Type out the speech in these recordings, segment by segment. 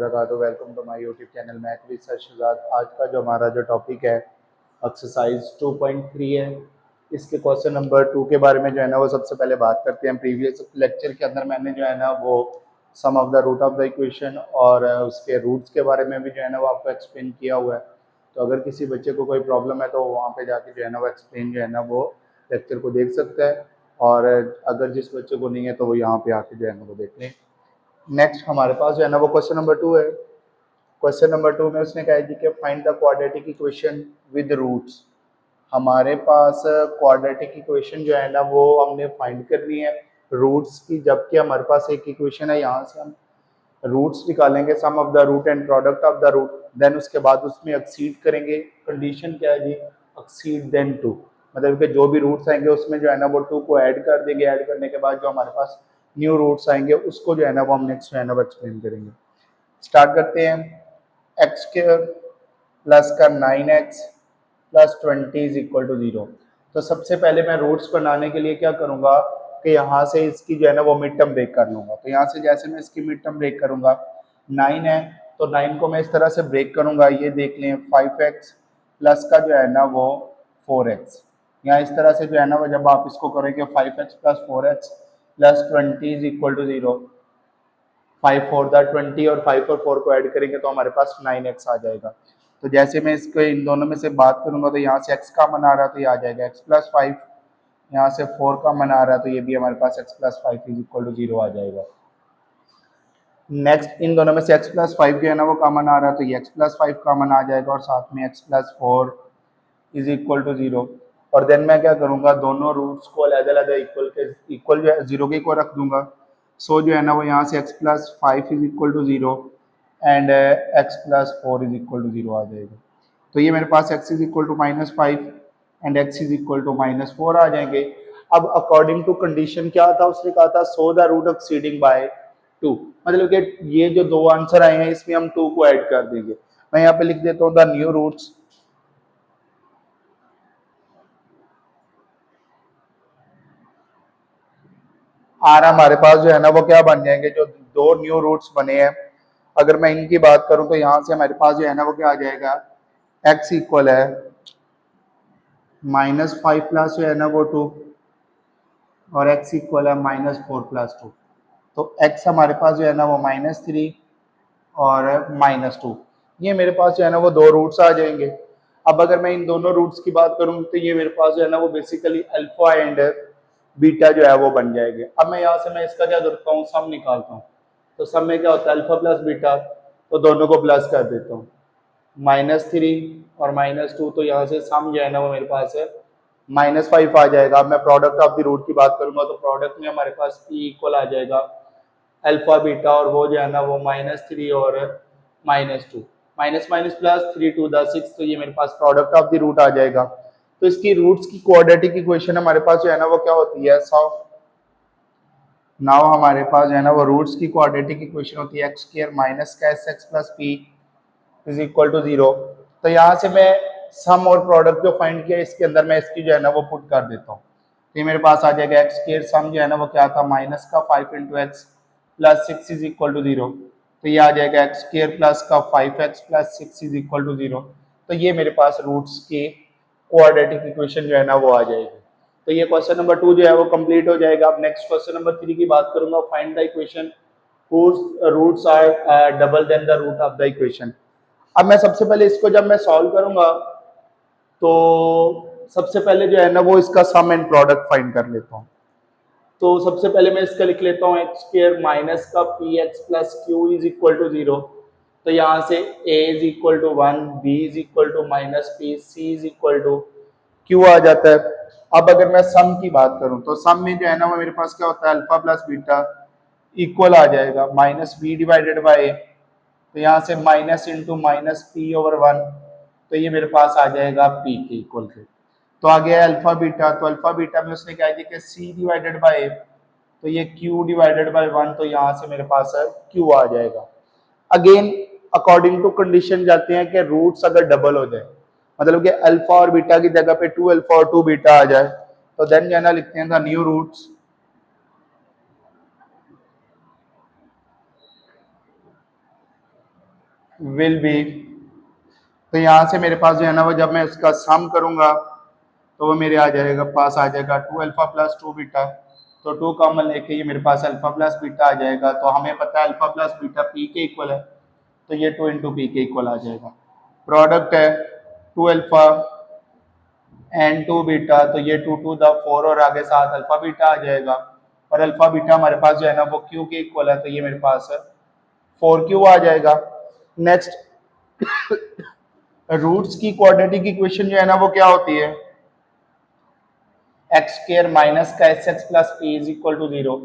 वबरकातुहू। Welcome to my YouTube channel math with sir Shahzad. आज का जो हमारा टॉपिक है एक्सरसाइज 2.3 है। इसके क्वेश्चन नंबर 2 के बारे में जो है ना वो सबसे पहले बात करते हैं। प्रीवियस लेक्चर के अंदर मैंने जो है ना वो sum of the root of the equation और उसके रूट्स के बारे में भी जो है ना वो आपको एक्सप्लेन किया हुआ है। तो अगर किसी बच्चे को कोई प्रॉब्लम है तो वहाँ पे जाके जो है ना वो एक्सप्लेन जो है ना वो लेक्चर को देख सकता है, और अगर जिस बच्चे को नहीं है तो वो यहाँ पे आके जो है ना वो देख लें। नेक्स्ट हमारे पास जो है ना वो क्वेश्चन नंबर 2 है। क्वेश्चन नंबर 2 में उसने कहा है कि find the quadratic equation with roots. हमारे पास क्वाड्रेटिक इक्वेशन जो है ना वो हमने फाइंड करनी है रूट्स की, जबकि हमारे पास एक इक्वेशन है। यहाँ से हम रूट्स निकालेंगे, sum of the root and product of the root, then उसके बाद उसमें एक्सीड करेंगे। कंडीशन क्या है जी? एक्सीड देन 2, मतलब कि जो भी रूट्स आएंगे उसमें जो है ना वो 2 को ऐड कर देंगे। ऐड करने के बाद जो हमारे पास न्यू रूट्स आएंगे उसको जो है ना वो हम नेक्स्ट जो है ना वो एक्सप्लेन करेंगे। स्टार्ट करते हैं। एक्स स्क्वायर प्लस का 9x plus 20 is equal to 0। तो सबसे पहले मैं रूट्स बनाने के लिए क्या करूंगा कि यहाँ से इसकी जो है ना वो मिड टर्म ब्रेक कर लूंगा। तो यहाँ से जैसे मैं इसकी मिड टर्म ब्रेक करूंगा, 9 है तो 9 को मैं इस तरह से ब्रेक करूंगा। ये देख लें 5x प्लस का जो है ना वो 4x। यहाँ इस तरह से जो है ना वो जब आप इसको करेंगे 5x plus 4x plus 20 is equal to 0, 5 4 the 20 और 5 और 4 को ऐड करेंगे तो हमारे पास 9x आ जाएगा। तो जैसे मैं इसको इन दोनों में से बात करूंगा तो यहाँ से x का मन आ रहा है तो ये आ जाएगा x प्लस 5, यहाँ से 4 का मन आ रहा है तो ये भी हमारे पास x plus 5 is equal to 0 आ जाएगा। नेक्स्ट इन दोनों में से x प्लस 5 जो है ना वो कॉमन आ रहा है तो ये x प्लस 5 कॉमन आ जाएगा, और साथ में x plus 4 is equal to 0। और देन मैं क्या करूंगा, दोनों रूट्स को अलग अलग इक्वल जो है 0 के इक्वल रख दूंगा। सो जो है ना वो यहाँ से x plus 5 is equal to 0 and x plus 4 is equal to 0 आ जाएगा। तो ये मेरे पास x is equal to -5 and x is equal to -4 आ जाएंगे। अब अकॉर्डिंग टू कंडीशन क्या था, उसने कहा था so the root exceeding by 2, मतलब कि ये जो दो आंसर आए हैं इसमें हम 2 को ऐड कर देंगे। मैं यहाँ पे लिख देता हूँ द न्यू रूट्स आर हमारे पास जो है ना वो क्या बन जाएंगे, जो दो न्यू रूट्स बने हैं। अगर मैं इनकी बात करूं तो यहां से हमारे पास जो है ना वो क्या आ जाएगा, x इक्वल है -5 प्लस जो है ना वो 2 और x इक्वल है -4 प्लस 2। तो x हमारे पास जो है ना वो -3 और -2, ये मेरे पास जो है ना वो दो रूट्स आ जाएंगे। अब अगर मैं इन दोनों रूट्स की बात करूं तो ये मेरे पास जो है ना वो बेसिकली अल्फा एंड बीटा जो है वो बन जाएंगे। अब मैं यहाँ से मैं इसका क्या करता हूँ, सम निकालता हूँ। तो सम में क्या होता है, अल्फा प्लस बीटा, तो दोनों को प्लस कर देता हूँ, -3 और -2। तो यहाँ से सम जो है ना वो मेरे पास है -5 आ जाएगा। अब मैं प्रोडक्ट ऑफ द रूट की बात करूंगा तो प्रोडक्ट में हमारे पास p इक्वल आ जाएगा अल्फा बीटा, और वो जो है ना वो -3 और -2, minus minus plus 3 two the 6। तो ये मेरे पास प्रोडक्ट ऑफ द रूट आ जाएगा। तो इसकी रूट्स की क्वाड्रेटिक इक्वेशन हमारे पास जो है ना वो क्या होती है, सॉल्व नाउ हमारे पास जो है ना वो रूट्स की क्वाड्रेटिक इक्वेशन होती है एक्स स्क्वायर माइनस का S X plus P is equal to 0। तो यहाँ से मैं सम और प्रोडक्ट जो फाइंड किया इसके अंदर मैं इसकी जो है ना वो पुट कर देता हूँ। तो ये मेरे पास आ जाएगा एक्स स्क्वायर, सम जो है ना वो क्या था, माइनस का 5 into X plus 6 is equal to 0। तो ये आ जाएगा एक्स स्क्वायर प्लस का 5x plus 6 is equal to 0। तो ये मेरे पास रूट्स की क्वाड्रेटिक इक्वेशन जो है ना वो आ जाएगी। तो ये क्वेश्चन नंबर 2 जो है वो कंप्लीट हो जाएगा। अब नेक्स्ट क्वेश्चन नंबर 3 की बात करूंगा, find the equation whose roots are double then the root of the equation. अब मैं सबसे पहले इसको जब मैं सॉल्व करूंगा तो सबसे पहले जो है ना वो इसका सम एंड प्रोडक्ट फाइंड कर लेता हूँ। तो सबसे पहले मैं इसका लिख लेता हूँ एक्स स्क्वायर माइनस का P X plus Q is equal to 0। तो यहाँ से a is equal to 1, b is equal to minus P, C is equal to Q आ जाता है। अब अगर मैं सम की बात करूं तो सम में जो है ना वो मेरे पास क्या होता है, अल्फा प्लस बीटा इक्वल आ जाएगा माइनस बी डिवाइडेड बाय ए। तो यहाँ से minus into minus P over 1, तो ये मेरे पास आ जाएगा पी के इक्वल के। तो आ गया अल्फा बीटा, तो अल्फा बीटा में उसने क्या है कि सी डिवाइडेड बाय ए, तो ये क्यू डिवाइडेड बाय 1, तो यहाँ से मेरे पास है क्यू आ जाएगा। अगेन अकॉर्डिंग टू कंडीशन जाते हैं कि रूट्स अगर डबल हो जाए, मतलब कि अल्फा और बीटा की जगह पे 2 अल्फा और 2 बीटा आ जाए, तो देन जो है ना लिखते हैं the new roots will be, तो यहाँ से मेरे पास जो है ना वो जब मैं इसका सम करूँगा तो वो मेरे आ जाएगा, पास आ जाएगा 2 अल्फा प्लस 2 बीटा। तो 2 कॉमन लेके ये मेरे पास अल्फा प्लस बीटा आ जाएगा। तो हमें पता है अल्फा प्लस बीटा पी के इक्वल है, तो ये 2 इंटू पी के इक्वल आ जाएगा। प्रोडक्ट है 2 अल्फा एंड 2 बीटा, तो ये 2 टू द 4 और आगे साथ अल्फा बीटा आ जाएगा। और अल्फा बीटा हमारे पास जो है ना वो क्यू के इक्वल है, तो ये मेरे पास है 4 क्यू आ जाएगा। नेक्स्ट रूट्स की क्वाड्रेटिक इक्वेशन जो है ना वो क्या होती है, एक्स स्क्वायर माइनस का S X plus P is equal to 0।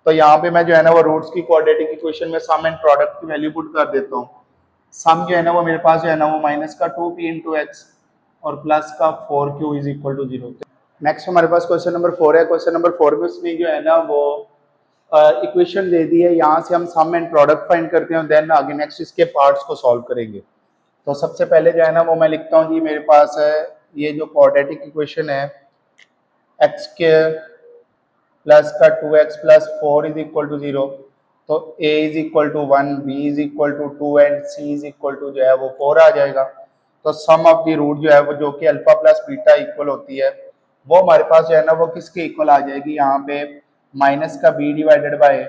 तो यहाँ पे मैं जो है ना वो रूट्स की क्वाड्रेटिक इक्वेशन में सम एंड प्रोडक्ट की वैल्यू पुट कर देता हूँ। सम जो है ना वो मेरे पास जो है ना वो माइनस का 2p इंटू एक्स और प्लस का 4q is equal to 0। Next हमारे पास क्वेश्चन नंबर 4 है। क्वेश्चन नंबर 4 में उसने जो है ना वो इक्वेशन दे दी है, यहाँ से हम सम एंड प्रोडक्ट फाइंड करते हैं, देन आगे नेक्स्ट इसके पार्ट्स को सॉल्व करेंगे। तो सबसे पहले जो है ना वो मैं लिखता हूँ जी, मेरे पास है ये जो क्वाड्रेटिक इक्वेशन है, एक्स स्क्वायर प्लस का 2x plus 4 is equal to 0। तो a is equal to 1, b is equal to 2 and c is equal to जो है वो 4 आ जाएगा। तो सम ऑफ द रूट जो है वो जो कि अल्फा प्लस बीटा इक्वल होती है, वो हमारे पास जो है ना वो किसके इक्वल आ जाएगी, यहाँ पे माइनस का b डिवाइडेड बाय,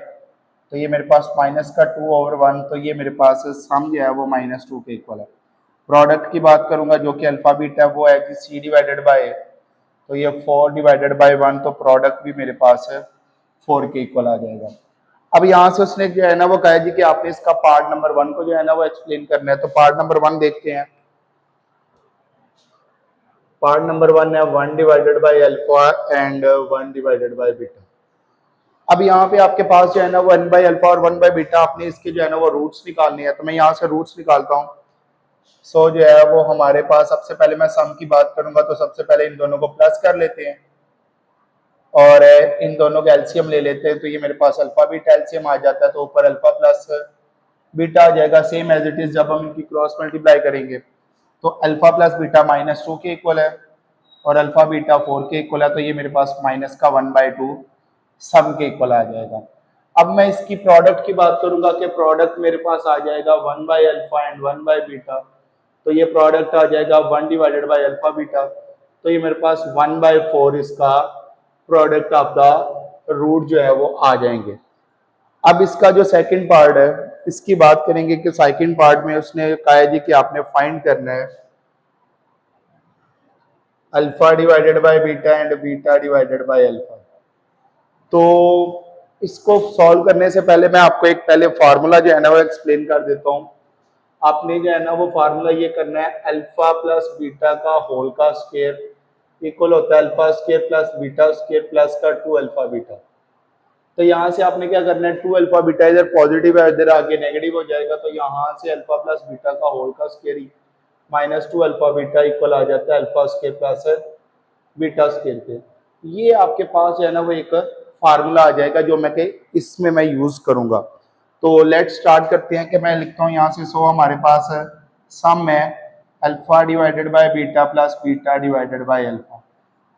तो ये मेरे पास माइनस का 2 ओवर 1, तो ये मेरे पास सम जो है वो -2 के इक्वल है। प्रोडक्ट की बात करूंगा जो कि अल्फा बीटा है, वो है कि c डिवाइडेड बाय, तो ये 4 डिवाइडेड बाय 1, तो प्रोडक्ट भी मेरे पास है 4 के इक्वल आ जाएगा। अब यहाँ से उसने जो है ना वो कहा जी कि आपने इसका पार्ट नंबर 1 को जो है ना वो एक्सप्लेन करना है। तो पार्ट नंबर 1 देखते हैं। पार्ट नंबर 1 है 1 divided by alpha and 1 divided by beta. अब यहाँ पे आपके पास जो है ना 1 बाय अल्फा और 1 बाय बीटा, आपने इसके जो है ना वो रूट्स निकालने हैं। तो मैं यहाँ से रूट्स निकालता हूँ। सो जो है वो हमारे पास सबसे पहले मैं सम की बात करूंगा, तो सबसे पहले इन दोनों को प्लस कर लेते हैं और इन दोनों का एलसीएम ले लेते हैं। तो ये मेरे पास अल्फा बीटा एलसीएम आ जाता है, तो ऊपर अल्फा प्लस बीटा आ जाएगा, सेम एज इट इज जब हम इनकी क्रॉस मल्टीप्लाई करेंगे। तो अल्फा प्लस बीटा -2 के इक्वल है और अल्फा बीटा 4 के इक्वल है, तो ये मेरे पास माइनस का 1/2 सम के इक्वल आ जाएगा। अब मैं इसकी प्रोडक्ट की बात करूंगा कि प्रोडक्ट मेरे पास आ जाएगा 1 by alpha and 1 by beta, तो ये प्रोडक्ट आ जाएगा 1 डिवाइडेड बाय अल्फा बीटा, तो ये मेरे पास 1/4 इसका प्रोडक्ट ऑफ द रूट जो है वो आ जाएंगे। अब इसका जो सेकंड पार्ट है इसकी बात करेंगे कि सेकंड पार्ट में उसने कहा है जी कि आपने फाइंड करना है alpha divided by beta and beta divided by alpha. तो इसको सॉल्व करने से पहले मैं आपको एक पहले फार्मूला जो है ना वो एक्सप्लेन कर देता हूँ। आपने जो है ना वो फार्मूला ये करना है, अल्फा प्लस बीटा का होल का स्क्वायर इक्वल होता है alpha square plus beta square plus का 2 अल्फा बीटा। तो यहाँ से आपने क्या करना है, 2 अल्फा बीटा इधर पॉजिटिव है, इधर आगे नेगेटिव हो जाएगा, तो यहाँ से अल्फा प्लस बीटा का होल का स्क्वायर ही -2 अल्फा बीटा इक्वल आ जाता है alpha square plus beta square पे। ये आपके पास जो है ना वो एक फार्मूला आ जाएगा जो मैं इसमें मैं यूज करूंगा। तो लेट स्टार्ट करते हैं कि मैं लिखता हूँ यहाँ से। सो हमारे पास सम है alpha divided by beta plus beta divided by alpha.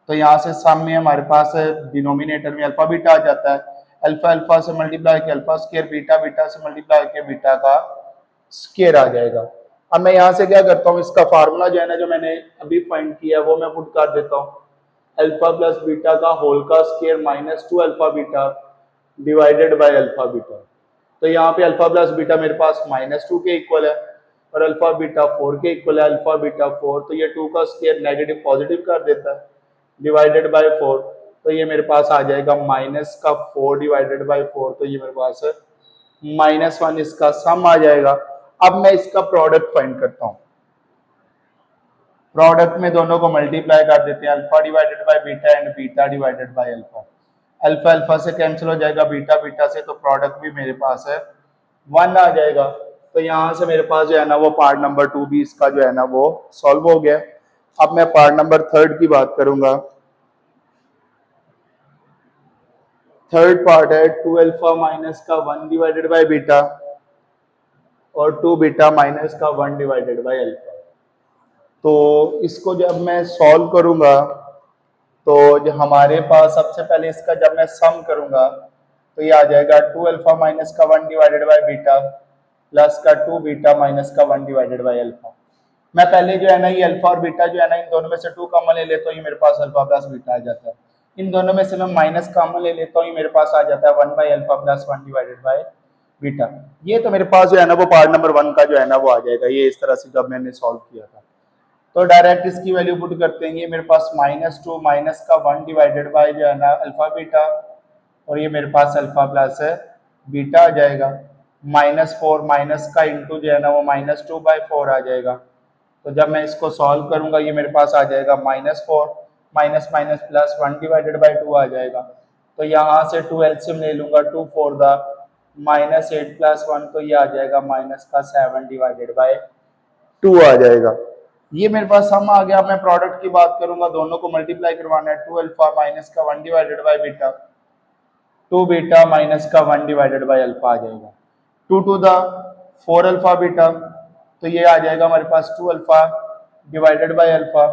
तो यहाँ से सम में हमारे पास डिनोमिनेटर में अल्फा बीटा आ जाता है, अल्फा अल्फा से मल्टीप्लाई के अल्फा स्क्वायर, बीटा बीटा से मल्टीप्लाई के बीटा का स्क्वायर आ जाएगा। अब मैं यहाँ से क्या करता हूँ, इसका फार्मूला जो है ना जो मैंने अभी फाइंड किया है वो मैं पुट कर देता हूँ, अल्फा प्लस बीटा का होल का square -2 alpha beta divided by alpha beta. तो यहाँ पे अल्फा प्लस बीटा मेरे पास -2 के इक्वल है और अल्फा बीटा 4 के इक्वल है, अल्फा बीटा 4, तो ये 2 का स्क्वायर नेगेटिव पॉजिटिव कर देता है डिवाइडेड बाय 4, तो ये मेरे पास आ जाएगा -4 डिवाइडेड बाय 4, तो ये मेरे पास -1 इसका सम आ जाएगा। अब मैं इसका प्रोडक्ट फाइंड करता हूँ। प्रोडक्ट में दोनों को मल्टीप्लाई कर देते हैं, alpha divided by beta and beta divided by alpha. Alpha alpha से कैंसिल हो जाएगा, बीटा बीटा से, तो प्रोडक्ट भी मेरे पास है 1 आ जाएगा। तो यहाँ से मेरे पास जो है ना वो पार्ट नंबर 2 भी इसका जो है ना वो सॉल्व हो गया। अब मैं पार्ट नंबर 3 की बात करूंगा। थर्ड पार्ट है 2 अल्फा माइनस का 1 डिवाइडेड बाय बीटा और 2 बीटा माइनस का 1 डिवाइडेड बाय अल्फा। तो इसको जब मैं सॉल्व करूंगा तो जो हमारे पास सबसे पहले इसका जब मैं सम करूंगा तो ये आ जाएगा 2 अल्फा माइनस का 1 डिवाइडेड बाय बीटा प्लस का 2 बीटा माइनस का 1 डिवाइडेड बाई अल्फा। मैं पहले जो है ना ये अल्फा और बीटा जो है ना इन दोनों में से 2 कॉमन ले लेता हूँ, ये मेरे पास अल्फा प्लस बीटा आ जाता है। इन दोनों में से मैं माइनस कॉमन ले लेता हूँ, ये मेरे पास आ जाता है 1 by alpha plus 1 divided by beta. ये तो मेरे पास जो है ना वो पार्ट नंबर 1 का जो है ना वो आ जाएगा, ये इस तरह से जब मैंने सॉल्व किया था। तो डायरेक्ट इसकी वैल्यू पुट करते हैं, ये मेरे पास -2 माइनस का 1 डिवाइडेड बाई जो है ना अल्फा बीटा, और ये मेरे पास अल्फा प्लस बीटा आ जाएगा। -4 माइनस का इंटू जो है ना वो -2/4 आ जाएगा। तो जब मैं इसको सॉल्व करूंगा ये मेरे पास आ जाएगा -4 minus minus plus 1 divided by 2 आ जाएगा। तो यहाँ से 2 एलसीएम ले लूंगा, 2 4 द -8 प्लस 1, तो ये आ जाएगा -7 डिवाइडेड बाई 2 आ जाएगा। ये मेरे पास सम आ गया। मैं प्रोडक्ट की बात करूंगा, दोनों को मल्टीप्लाई करवाना है। 2 अल्फा माइनस का 1 divided by beta, 2 beta minus का 1 डिवाइडेड बाई अल्फा आ जाएगा। 2 टू द 4 अल्फा बीटा, तो ये आ जाएगा हमारे पास 2 alpha divided by alpha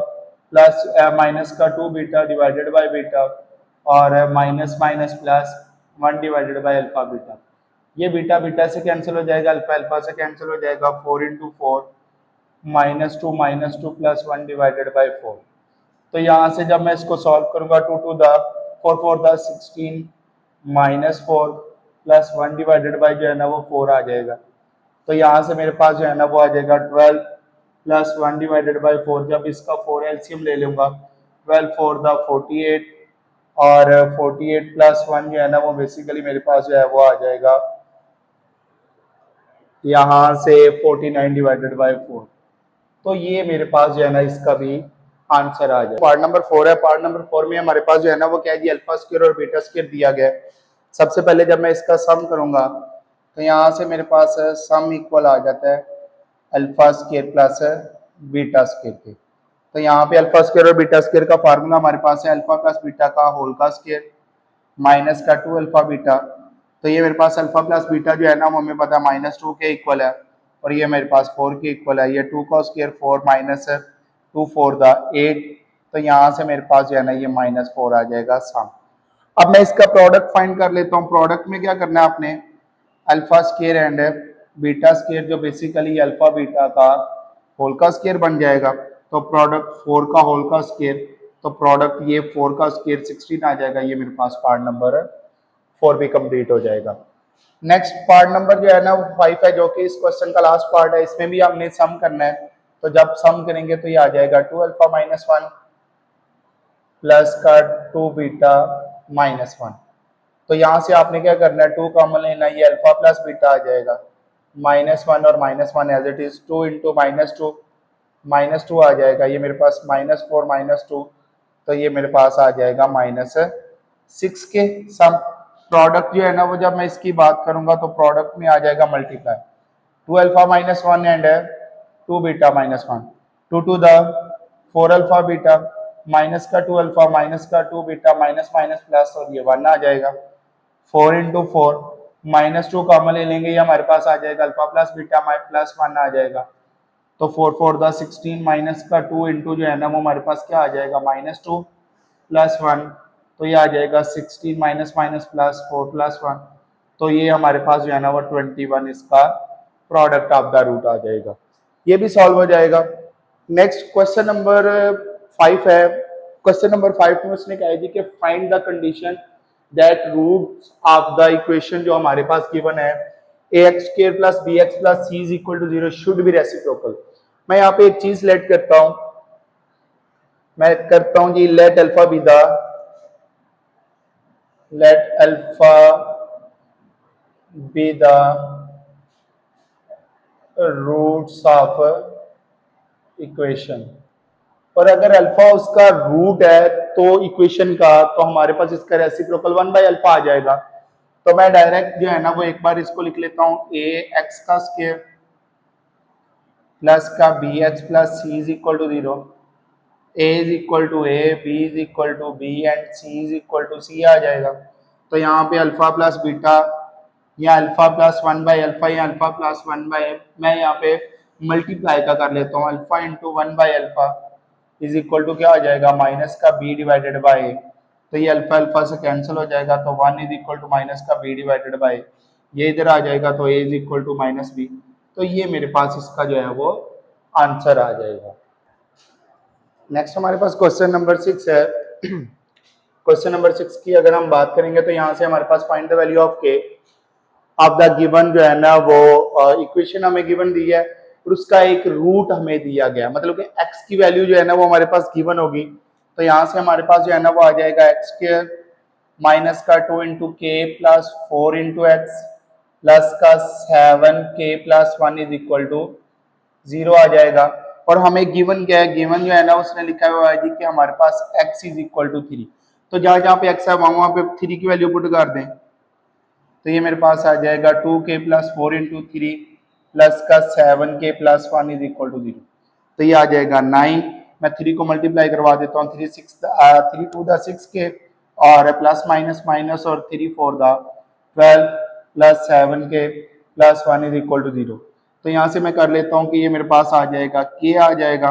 plus minus का 2 बीटा डिवाइडेड बाई बीटा, और minus minus plus 1 divided by alpha beta. ये बीटा बीटा से कैंसिल हो जाएगा, अल्फा अल्फा से कैंसिल हो जाएगा। 4 इंटू 4 -2 प्लस 1 डिवाइडेड बाई 4। तो यहाँ से जब मैं इसको सॉल्व करूंगा, 2 two the 4 4 the 16 -4 plus 1 divided by जो है ना वो 4 आ जाएगा। तो यहाँ से मेरे पास जो है ना वो आ जाएगा 12 प्लस 1 डिवाइडेड बाई 4। जब इसका 4 एलसीएम ले लूंगा, 12 4 द 48, और 48 प्लस 1 जो है ना वो बेसिकली मेरे पास जो है वो आ जाएगा यहाँ से 49 डिवाइडेड बाई 4। तो ये मेरे पास जो है ना इसका भी आंसर आ जाए। पार्ट नंबर 4 है। पार्ट नंबर 4 में हमारे पास जो है ना वो क्या है, अल्फा स्क्वायर और बीटा स्क्वायर दिया गया है। सबसे पहले जब मैं इसका सम करूंगा तो यहाँ से मेरे पास सम इक्वल आ जाता है alpha square plus beta square के। तो यहाँ पे अल्फा स्क्वायर और बीटा स्क्वायर का फार्मूला हमारे पास है अल्फा प्लस बीटा का होल का स्क्वायर माइनस का 2 अल्फा बीटा। तो ये मेरे पास अल्फा प्लस बीटा जो है ना वो हमें पता है -2 के इक्वल है, और ये मेरे पास 4 के इक्वल है। ये 2 का स्क्वायर 4 माइनस 2 4 द 8। तो यहाँ से मेरे पास जो है ना ये -4 आ जाएगा सम। अब मैं इसका प्रोडक्ट फाइंड कर लेता हूँ। प्रोडक्ट में क्या करना है आपने, alpha square and beta square जो बेसिकली अल्फा बीटा का होल का स्क्वायर बन जाएगा। तो प्रोडक्ट 4 का होल का स्क्वायर, तो प्रोडक्ट ये 4 का स्क्वायर 16 आ जाएगा। ये मेरे पास पार्ट नंबर 4 भी कंप्लीट हो जाएगा। नेक्स्ट पार्ट नंबर जो है ना वो 5 है, जो कि इस क्वेश्चन का लास्ट पार्ट है। इसमें भी हमने सम करना है। तो जब सम करेंगे तो ये आ जाएगा 2 अल्फा माइनस 1 प्लस का 2 बीटा माइनस 1। तो यहाँ से आपने क्या करना है, 2 कॉमन लेना है, ये अल्फा प्लस बीटा आ जाएगा। -1 और -1 एज इट इज, 2 इंटू -2 आ जाएगा। ये मेरे पास -4 -2, तो ये मेरे पास आ जाएगा -6 के सम। प्रोडक्ट जो है ना वो जब मैं इसकी बात करूंगा तो प्रोडक्ट में आ जाएगा multiply 2 alpha minus 1 and 2 beta minus 1, 2 two the 4 alpha beta minus का 2 अल्फा माइनस का 2 बीटा माइनस माइनस प्लस, और ये 1 आ जाएगा। 4 इंटू 4 -2 कॉमन ले लेंगे, ये हमारे पास आ जाएगा अल्फा प्लस बीटा प्लस 1 आ जाएगा। तो 4 4 द 16 माइनस का 2 इंटू जो है ना वो हमारे पास क्या आ जाएगा -2 प्लस 1, तो ये आ जाएगा 16 माइनस माइनस प्लस 4 प्लस 1। तो ये हमारे पास जो है ना वो 21 इसका प्रोडक्ट ऑफ द रूट आ जाएगा। ये भी सॉल्व हो जाएगा। नेक्स्ट क्वेश्चन नंबर 5 है। क्वेश्चन नंबर 5 में उसने कहा है कि find the condition that roots of the equation जो हमारे पास गिवन है ax² plus bx plus c is equal to 0 should be reciprocal. मैं यहाँ पे एक चीज लेट करता हूँ, मैं करता हूँ जी let alpha be the let alpha be the roots of equation। और अगर अल्फा उसका रूट है तो इक्वेशन का, तो हमारे पास इसका रेसिप्रोकल 1/अल्फा आ जाएगा। तो मैं डायरेक्ट जो है ना वो एक बार इसको लिख लेता हूँ, a x का स्क्वायर प्लस का bx plus c is equal to 0, a is equal to a, b is equal to b and c is equal to c आ जाएगा। तो यहाँ पे अल्फा प्लस बीटा या अल्फा प्लस 1/अल्फा या अल्फा प्लस 1/, मैं यहाँ पे मल्टीप्लाई का कर लेता हूँ। अल्फा इंटू 1/अल्फा इज इक्वल टू क्या आ जाएगा, माइनस का b डिवाइडेड बाय a। तो ये अल्फा अल्फा से कैंसिल हो जाएगा, तो 1 इज इक्वल टू माइनस का b डिवाइडेड बाय, ये इधर आ जाएगा तो a is equal to minus b। तो ये मेरे पास इसका जो है वो आंसर आ जाएगा। नेक्स्ट हमारे पास क्वेश्चन नंबर 6 है। क्वेश्चन नंबर 6 की अगर हम बात करेंगे तो यहाँ से हमारे पास फाइंड द वैल्यू ऑफ के ऑफ द गिवन जो है ना वो इक्वेशन हमें गिवन दी है और उसका एक रूट हमें दिया गया, मतलब कि x की वैल्यू जो है ना वो हमारे पास गिवन होगी। तो यहाँ से हमारे पास जो है ना वो आ जाएगा एक्स स्क्वायर माइनस का 2 इंटू के प्लस 4 इंटू एक्स प्लस का 7 के प्लस 1 इज इक्वल टू 0 आ जाएगा। और हमें गिवन क्या है, गिवन जो है ना उसने लिखा हुआ है जी कि हमारे पास x इज इक्वल टू 3। तो जहाँ जहाँ पे x है वहां पे 3 की वैल्यू पुट कर दें, तो ये मेरे पास आ जाएगा 2k प्लस 4 इंटू 3 प्लस का 7k plus 1 is equal to 0। तो ये आ जाएगा 9। मैं 3 को मल्टीप्लाई करवा देता हूँ, 3 टू द 6k और प्लस माइनस माइनस और 3 4 the 12 plus 7k plus 1 is equal to 0। तो यहाँ से मैं कर लेता हूँ कि ये मेरे पास आ जाएगा k आ जाएगा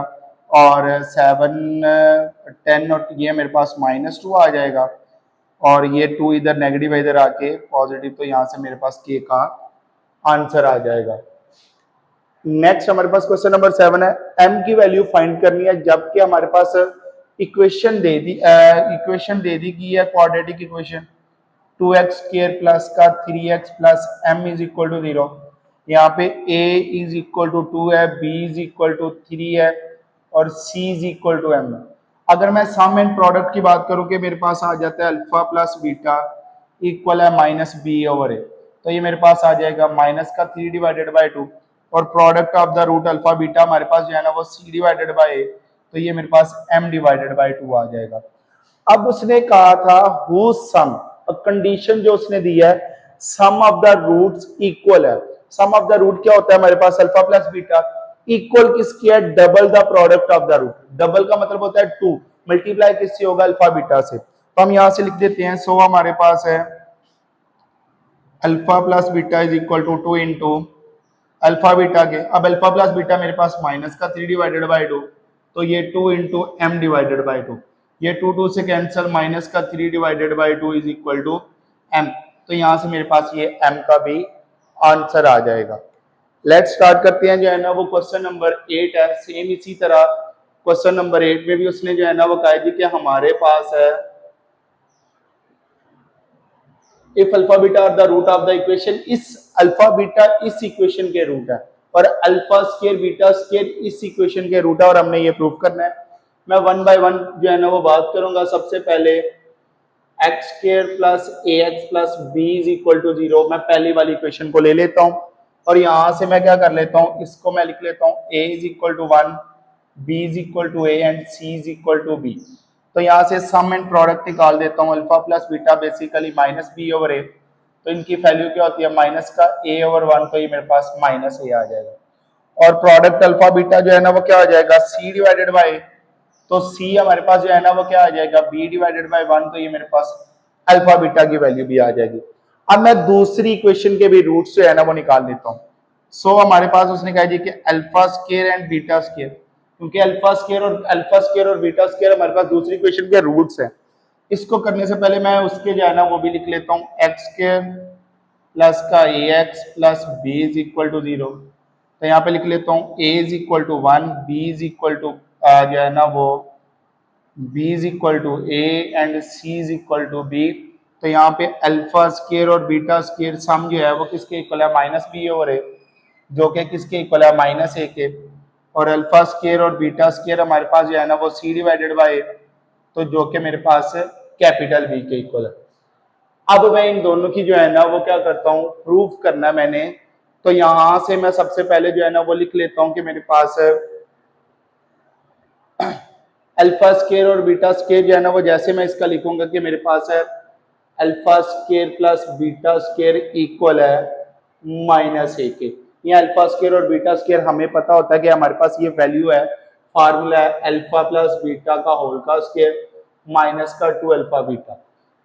और 7 10 और ये मेरे पास -2 आ जाएगा और ये 2 इधर नेगेटिव इधर आके पॉजिटिव, तो यहाँ से मेरे पास के का आंसर आ जाएगा। नेक्स्ट हमारे पास क्वेश्चन नंबर 7 है। m की वैल्यू फाइंड करनी है जबकि हमारे पास इक्वेशन दे दी गई है quadratic equation 2x square plus का 3x plus m is equal to 0। यहाँ पे a इज इक्वल टू 2 है, b इज इक्वल टू 3 है और c is equal to m। अगर मैं सम एंड प्रोडक्ट की बात करूं कि मेरे पास आ जाता है अल्फा प्लस बीटा इक्वल है माइनस बी ओवर ए, तो ये मेरे पास आ जाएगा माइनस का 3 डिवाइडेड बाई 2 और product of the root alpha beta हमारे पास जो है ना वो c डिवाइडेड बाई ए, तो ये मेरे पास m डिवाइडेड बाई 2 आ जाएगा। अब उसने कहा था हु सम, कंडीशन जो उसने दी है sum of the roots equal है। सम ऑफ द रूट क्या होता है हमारे पास अल्फा प्लस बीटा इक्वल किसकी है, double the product of the root. Double का मतलब होता है 2, मल्टीप्लाई किससे होगा, अल्फा बीटा से। तो हम यहां से लिख देते हैं, सो हमारे पास है alpha plus beta is equal to 2 into alpha beta के। अब अल्फा प्लस बीटा मेरे पास माइनस का 3 डिवाइडेड बाई 2, तो ये 2 इंटू एम डिवाइडेड बाई 2, ये 2 से कैंसिल, माइनस का 3 divided by 2 is equal to M. तो यहां से मेरे पास ये एम का भी आंसर आ जाएगा। लेट्स स्टार्ट करते हैं जो है ना वो क्वेश्चन नंबर 8 है। सेम इसी तरह क्वेश्चन नंबर 8 में भी उसने जो है ना वो कहा जी कि हमारे पास है if alpha beta are the root of the equation, इस अल्फा बीटा इस इक्वेशन के रूट है और अल्फा स्क्वायर बीटा स्क्वायर इस इक्वेशन के रूट है और हमने ये प्रूव करना है। मैं वन बाय वन जो है ना वो बात करूंगा। सबसे पहले X square plus A X plus B is equal to 0, मैं पहली वाली इक्वेशन को ले लेता हूं और यहां से मैं क्या कर लेता हूं, इसको मैं लिख लेता हूं a is equal to 1, b is equal to a and c is equal to b। तो यहां से सम एंड प्रोडक्ट निकाल देता हूं, alpha plus beta basically minus B over A, तो इनकी वैल्यू क्या होती है माइनस का a ओवर 1, तो ये मेरे पास माइनस a आ जाएगा। और प्रोडक्ट अल्फा बीटा जो है ना वो क्या आ जाएगा c डिवाइडेड बाई, तो c हमारे पास जो है ना वो क्या आ जाएगा b डिवाइडेड बाई 1, तो ये मेरे पास अल्फा बीटा की वैल्यू भी आ जाएगी। अब मैं दूसरी इक्वेशन के भी रूट्स जो है ना वो निकाल लेता हूँ। सो हमारे पास उसने कहा जी कि alpha square and beta square, क्योंकि अल्फा स्क्वायर और बीटा स्क्वायर हमारे पास दूसरी इक्वेशन के रूट्स हैं। इसको करने से पहले मैं उसके जो है ना वो भी लिख लेता हूँ एक्स स्क्वायर प्लस का A X plus B is equal to 0। तो यहाँ पे लिख लेता हूँ a is equal to 1, b is equal to जो है ना वो b is equal to a and c is equal to b। तो यहाँ पे अल्फा स्क्वायर और बीटा स्क्वायर सम जो है वो किसके इक्वल है माइनस बी ओवर ए, जो कि किसके इक्वल है माइनस ए के। और अल्फा स्क्वायर और बीटा स्क्वायर हमारे पास जो है ना वो c डिवाइडेड बाई, तो जो कि मेरे पास कैपिटल B के इक्वल है। अब मैं इन दोनों की जो है ना वो क्या करता हूँ प्रूव करना है मैंने। तो यहां से मैं सबसे पहले जो है ना वो लिख लेता हूं कि मेरे पास अल्फा स्क्वायर और बीटा स्क्वायर जो है ना वो जैसे मैं इसका लिखूंगा कि मेरे पास है alpha square plus beta square equal है माइनस ए के। ये अल्फा स्क्वायर और बीटा स्क्वायर हमें पता होता है कि हमारे पास ये वैल्यू है, फार्मूला है अल्फा प्लस बीटा का होल का स्क्वायर माइनस का 2 अल्फा बीटा।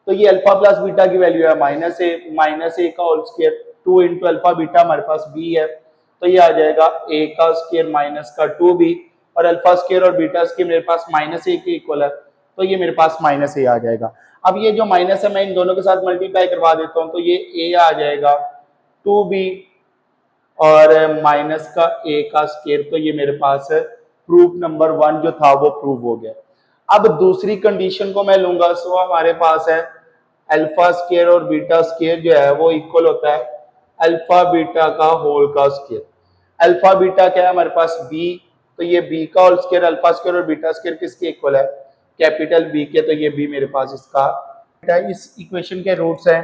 तो ये अल्फा प्लस बीटा की वैल्यू है माइनस ए का whole square 2 into alpha beta हमारे पास b है, तो ये आ जाएगा a का स्क्वायर माइनस का 2b और अल्फा स्क्वायर और बीटा स्क्वायर मेरे पास माइनस ए के इक्वल है, तो ये मेरे पास माइनस ए आ जाएगा। अब ये जो माइनस है मैं इन दोनों के साथ मल्टीप्लाई करवा देता हूँ, तो ये a आ जाएगा 2b और माइनस का ए का स्केयर। तो ये मेरे पास प्रूफ नंबर 1 जो था वो प्रूव हो गया। अब दूसरी कंडीशन को मैं लूंगा, सो हमारे पास है अल्फा स्केयर और बीटा स्केयर जो है वो इक्वल होता है अल्फा बीटा का होल का स्केयर। अल्फा बीटा क्या है हमारे पास बी, तो ये बी का होल स्केयर, अल्फा स्केयर और बीटा स्केयर किसके इक्वल है, कैपिटल बी के, तो ये बी मेरे पास इसका इस इक्वेशन के रूट्स हैं।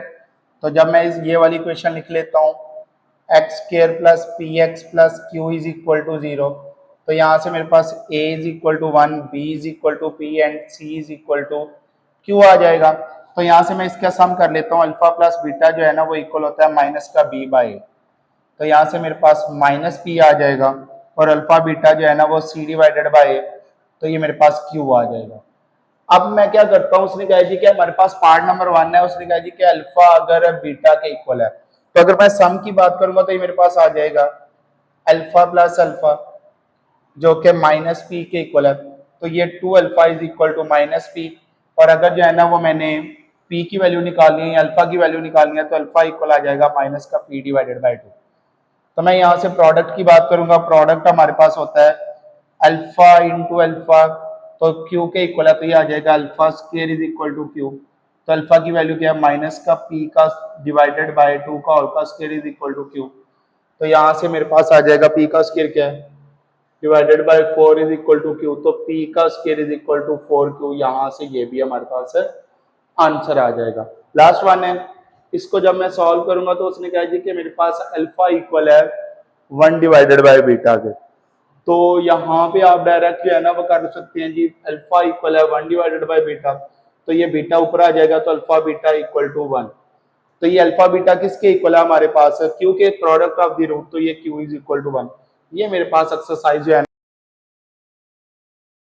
तो जब मैं ये वाली इक्वेशन लिख लेता हूँ X square plus P X plus Q is equal to 0, तो यहाँ से मेरे पास a is equal to 1, b is equal to p and c is equal to q आ जाएगा। तो यहाँ से मैं इसका सम कर लेता हूँ, अल्फा प्लस बीटा जो है ना वो इक्वल होता है माइनस का b बाई a। तो यहाँ से मेरे पास माइनस p आ जाएगा और अल्फा बीटा जो है ना वो c डिवाइडेड बाई a, तो ये मेरे पास q आ जाएगा। अब मैं क्या करता हूँ, उसने कहा जी कि हमारे पास पार्ट नंबर 1 है, उसने कहा जी कि अल्फा अगर बीटा के इक्वल है, तो अगर मैं सम की बात करूंगा तो ये मेरे पास आ जाएगा अल्फा प्लस अल्फा जो कि माइनस पी के इक्वल है, तो ये 2 alpha is equal to minus P. और अगर जो है ना वो मैंने पी की वैल्यू निकालनी है, अल्फा की वैल्यू निकालनी है, तो अल्फा इक्वल आ जाएगा माइनस का पी डिवाइडेड बाई 2। तो मैं यहाँ से प्रोडक्ट की बात करूंगा, प्रोडक्ट हमारे पास होता है अल्फा इंटू अल्फा, तो क्यू के इक्वल है, तो ये आ जाएगा alpha square is equal to Q. तो अल्फा की वैल्यू क्या है, माइनस का पी का डिवाइडेड बाय 2 का होल का square is equal to Q. तो यहाँ से मेरे पास आ जाएगा पी का स्क्वायर क्या है, divided by 4 is equal to Q, तो पी का square is equal to 4 Q. यहाँ से ये भी हमारे पास है आंसर आ जाएगा। लास्ट वन है, इसको जब मैं सॉल्व करूंगा तो उसने कहा जी कि मेरे पास अल्फा इक्वल है 1 डिवाइडेड बाय बीटा के। तो यहाँ पे आप डायरेक्ट जो है ना वो कर सकते हैं जी, अल्फा इक्वल है 1 डिवाइडेड बाय बीटा, तो ये बीटा ऊपर आ जाएगा, तो अल्फा बीटा इक्वल टू 1। तो ये अल्फा बीटा किसके इक्वल है हमारे पास, क्यू के प्रोडक्ट ऑफ द रूट, तो ये क्यू इज इक्वल टू 1। ये मेरे पास एक्सरसाइज जो है